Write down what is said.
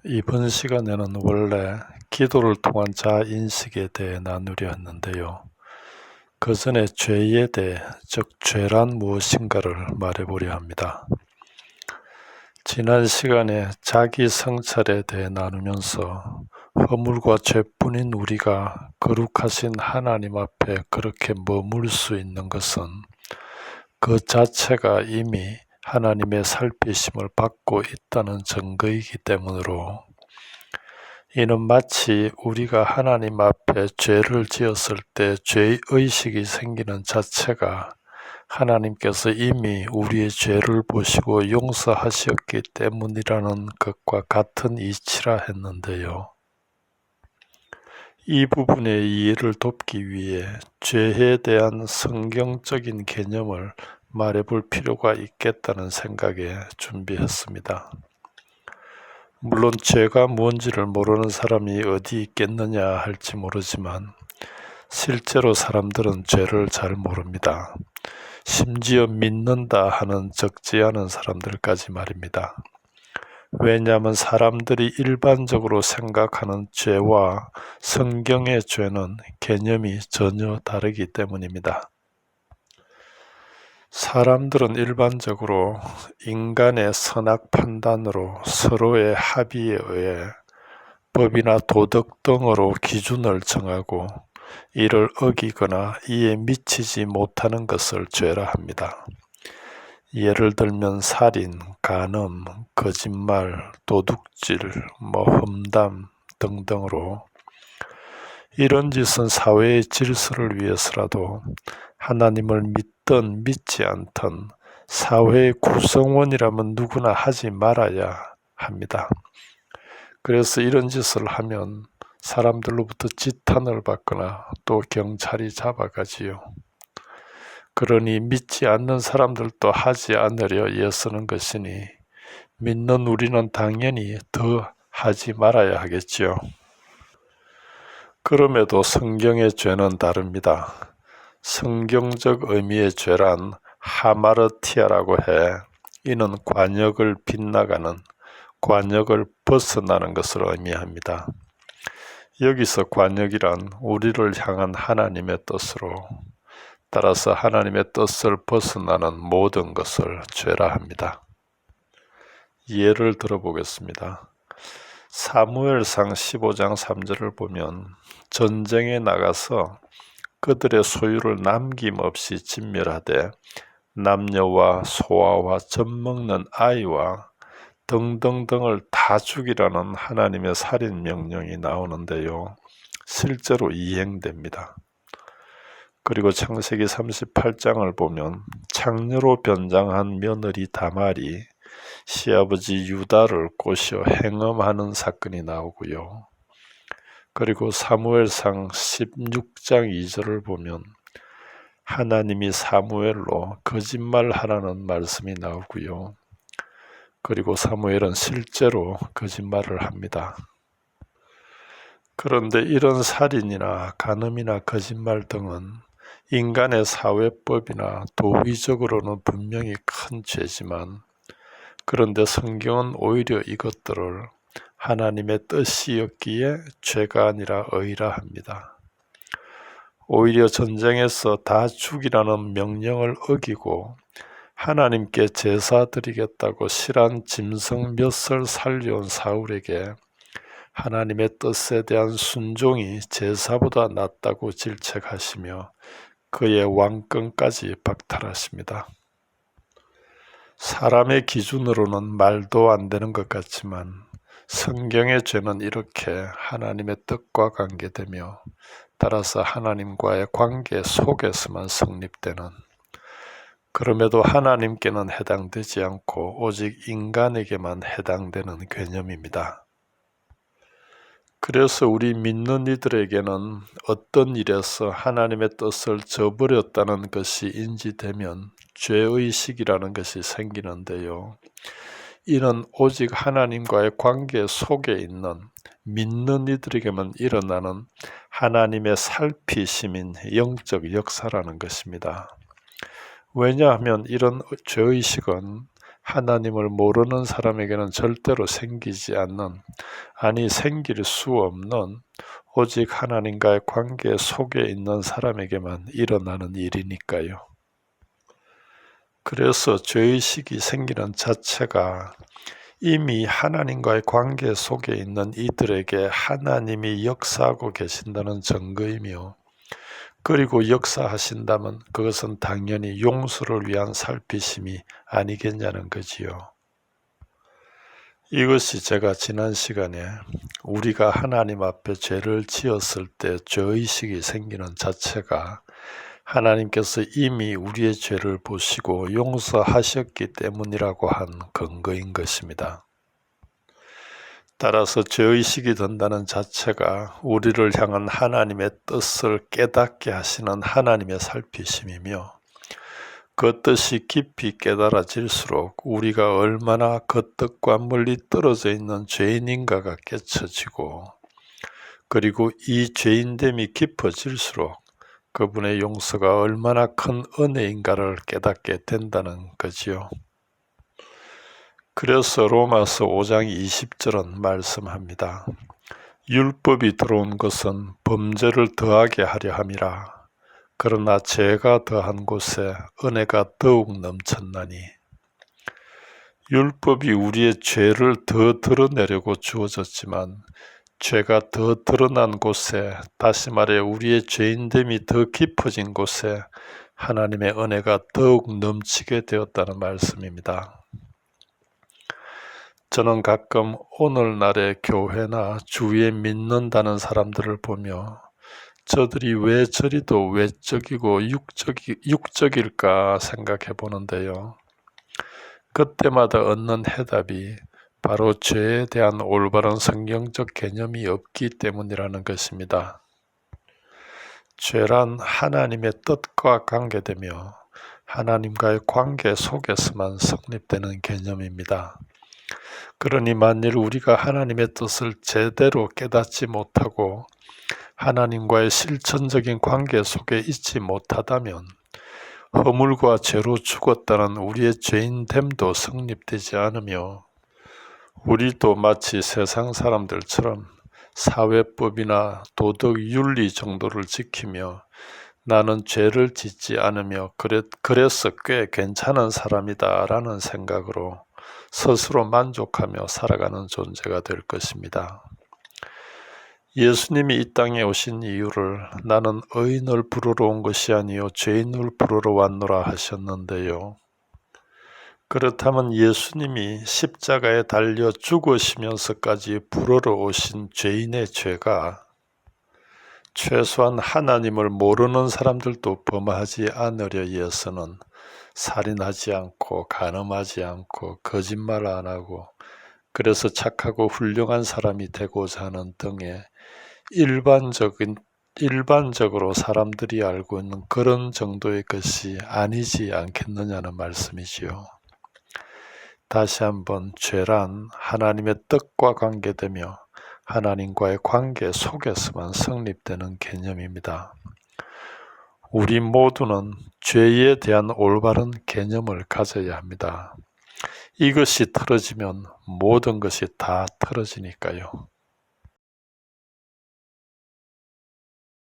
이번 시간에는 원래 기도를 통한 자인식에 대해 나누려 했는데요. 그 전에 죄에 대해, 즉 죄란 무엇인가를 말해보려 합니다. 지난 시간에 자기 성찰에 대해 나누면서 허물과 죄뿐인 우리가 거룩하신 하나님 앞에 그렇게 머물 수 있는 것은 그 자체가 이미 하나님의 살피심을 받고 있다는 증거이기 때문으로, 이는 마치 우리가 하나님 앞에 죄를 지었을 때 죄의식이 생기는 자체가 하나님께서 이미 우리의 죄를 보시고 용서하셨기 때문이라는 것과 같은 이치라 했는데요. 이 부분의 이해를 돕기 위해 죄에 대한 성경적인 개념을 말해볼 필요가 있겠다는 생각에 준비했습니다. 물론 죄가 뭔지를 모르는 사람이 어디 있겠느냐 할지 모르지만 실제로 사람들은 죄를 잘 모릅니다. 심지어 믿는다 하는 적지 않은 사람들까지 말입니다. 왜냐하면 사람들이 일반적으로 생각하는 죄와 성경의 죄는 개념이 전혀 다르기 때문입니다. 사람들은 일반적으로 인간의 선악 판단으로 서로의 합의에 의해 법이나 도덕 등으로 기준을 정하고 이를 어기거나 이에 미치지 못하는 것을 죄라 합니다. 예를 들면 살인, 간음, 거짓말, 도둑질, 험담 등등으로 이런 짓은 사회의 질서를 위해서라도 하나님을 믿든 믿지 않든 사회의 구성원이라면 누구나 하지 말아야 합니다. 그래서 이런 짓을 하면 사람들로부터 지탄을 받거나 또 경찰이 잡아가지요. 그러니 믿지 않는 사람들도 하지 않으려 애쓰는 것이니 믿는 우리는 당연히 더 하지 말아야 하겠지요. 그럼에도 성경의 죄는 다릅니다. 성경적 의미의 죄란 하마르티아라고 해 이는 관역을 빗나가는, 관역을 벗어나는 것을 의미합니다. 여기서 관역이란 우리를 향한 하나님의 뜻으로, 따라서 하나님의 뜻을 벗어나는 모든 것을 죄라 합니다. 예를 들어보겠습니다. 사무엘상 15장 3절을 보면 전쟁에 나가서 그들의 소유를 남김없이 진멸하되 남녀와 소아와 젖먹는 아이와 등등등을 다 죽이라는 하나님의 살인 명령이 나오는데요. 실제로 이행됩니다. 그리고 창세기 38장을 보면 창녀로 변장한 며느리 다말이 시아버지 유다를 꼬셔 행음하는 사건이 나오고요. 그리고 사무엘상 16장 2절을 보면 하나님이 사무엘로 거짓말하라는 말씀이 나오고요. 그리고 사무엘은 실제로 거짓말을 합니다. 그런데 이런 살인이나 간음이나 거짓말 등은 인간의 사회법이나 도의적으로는 분명히 큰 죄지만, 그런데 성경은 오히려 이것들을 하나님의 뜻이었기에 죄가 아니라 의라 합니다. 오히려 전쟁에서 다 죽이라는 명령을 어기고 하나님께 제사 드리겠다고 실한 짐승 몇을 살려온 사울에게 하나님의 뜻에 대한 순종이 제사보다 낫다고 질책하시며 그의 왕권까지 박탈하십니다. 사람의 기준으로는 말도 안 되는 것 같지만 성경의 죄는 이렇게 하나님의 뜻과 관계되며 따라서 하나님과의 관계 속에서만 성립되는, 그럼에도 하나님께는 해당되지 않고 오직 인간에게만 해당되는 개념입니다. 그래서 우리 믿는 이들에게는 어떤 일에서 하나님의 뜻을 저버렸다는 것이 인지되면 죄의식이라는 것이 생기는데요. 이는 오직 하나님과의 관계 속에 있는 믿는 이들에게만 일어나는 하나님의 살피심인 영적 역사라는 것입니다. 왜냐하면 이런 죄의식은 하나님을 모르는 사람에게는 절대로 생기지 않는, 아니 생길 수 없는, 오직 하나님과의 관계 속에 있는 사람에게만 일어나는 일이니까요. 그래서 죄의식이 생기는 자체가 이미 하나님과의 관계 속에 있는 이들에게 하나님이 역사하고 계신다는 증거이며, 그리고 역사하신다면 그것은 당연히 용서를 위한 살피심이 아니겠냐는 거지요. 이것이 제가 지난 시간에 우리가 하나님 앞에 죄를 지었을 때 죄의식이 생기는 자체가 하나님께서 이미 우리의 죄를 보시고 용서하셨기 때문이라고 한 근거인 것입니다. 따라서 죄의식이 든다는 자체가 우리를 향한 하나님의 뜻을 깨닫게 하시는 하나님의 살피심이며, 그 뜻이 깊이 깨달아질수록 우리가 얼마나 그 뜻과 멀리 떨어져 있는 죄인인가가 깨쳐지고, 그리고 이 죄인됨이 깊어질수록 그분의 용서가 얼마나 큰 은혜인가를 깨닫게 된다는 거지요. 그래서 로마서 5장 20절은 말씀합니다. 율법이 들어온 것은 범죄를 더하게 하려 함이라. 그러나 죄가 더한 곳에 은혜가 더욱 넘쳤나니. 율법이 우리의 죄를 더 드러내려고 주어졌지만, 죄가 더 드러난 곳에, 다시 말해 우리의 죄인됨이 더 깊어진 곳에 하나님의 은혜가 더욱 넘치게 되었다는 말씀입니다. 저는 가끔 오늘날의 교회나 주위에 믿는다는 사람들을 보며 저들이 왜 저리도 외적이고 육적일까 생각해 보는데요. 그때마다 얻는 해답이 바로 죄에 대한 올바른 성경적 개념이 없기 때문이라는 것입니다. 죄란 하나님의 뜻과 관계되며 하나님과의 관계 속에서만 성립되는 개념입니다. 그러니 만일 우리가 하나님의 뜻을 제대로 깨닫지 못하고 하나님과의 실천적인 관계 속에 있지 못하다면 허물과 죄로 죽었다는 우리의 죄인됨도 성립되지 않으며, 우리도 마치 세상 사람들처럼 사회법이나 도덕 윤리 정도를 지키며 나는 죄를 짓지 않으며 그래서 꽤 괜찮은 사람이다 라는 생각으로 스스로 만족하며 살아가는 존재가 될 것입니다. 예수님이 이 땅에 오신 이유를 나는 의인을 부르러 온 것이 아니요 죄인을 부르러 왔노라 하셨는데요. 그렇다면 예수님이 십자가에 달려 죽으시면서까지 부르러 오신 죄인의 죄가 최소한 하나님을 모르는 사람들도 범하지 않으려 위해서는 살인하지 않고 간음하지 않고 거짓말 안 하고, 그래서 착하고 훌륭한 사람이 되고자 하는 등의 일반적으로 사람들이 알고 있는 그런 정도의 것이 아니지 않겠느냐는 말씀이지요. 다시 한번 죄란 하나님의 뜻과 관계되며 하나님과의 관계 속에서만 성립되는 개념입니다. 우리 모두는 죄에 대한 올바른 개념을 가져야 합니다. 이것이 틀어지면 모든 것이 다 틀어지니까요.